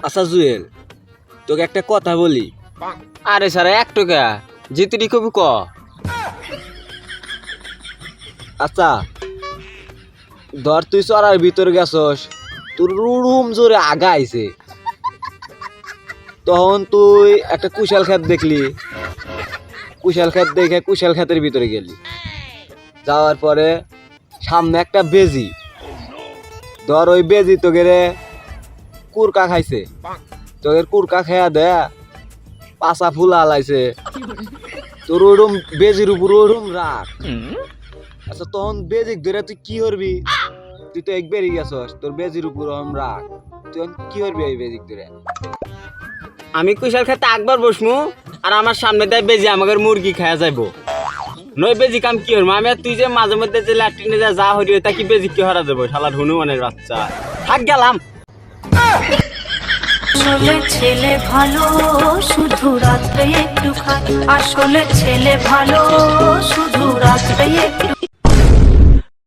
আচ্ছা জুয়েল, তোকে একটা কথা বলি। আরে স্যার এক টাকা জিতুরি কবি ক। আচ্ছা ধর তুই চড়ার ভিতর গেছস, তোর রুম জোরে আগা আইছে, তখন তুই একটা কুশাল ক্ষেত দেখলি, কুশাল ক্ষেত দেখে কুশাল ক্ষেতের ভিতরে গেলি, যাওয়ার পরে সামনে একটা বেজি, ধর ওই বেজি তোকে কুরকা খাইছে, তোকে কুরকা খেয়া দে পাশা ফুলা লাইছে, তোর ওরম বেজির উপর ওরম রাখ। আচ্ছা তখন বেজিক ধরে তুই কি করবি? তুই তো একবারই গেছস, তোর বেজির উপর ওরম রাখ, তুই কি করবি এই বেজিক ধরে? আমি কুশাল খেতে একবার বসমু আর আমার সামনে দেয় বেজি আমাকে মুরগি খাওয়া যাইব। নয় বেজি কাম কি হরম আমি আর তুই যে মাঝে মধ্যে যে ল্যাট্রিনে যা হরি তা কি বেজি কি হরা দেবো? শালা হনুমানের বাচ্চা, থাক গেলাম। আসলে ছেলে ভালো শুধু রাত্রে একটু খায়, আসলে ছেলে ভালো শুধু রাত্রে একটু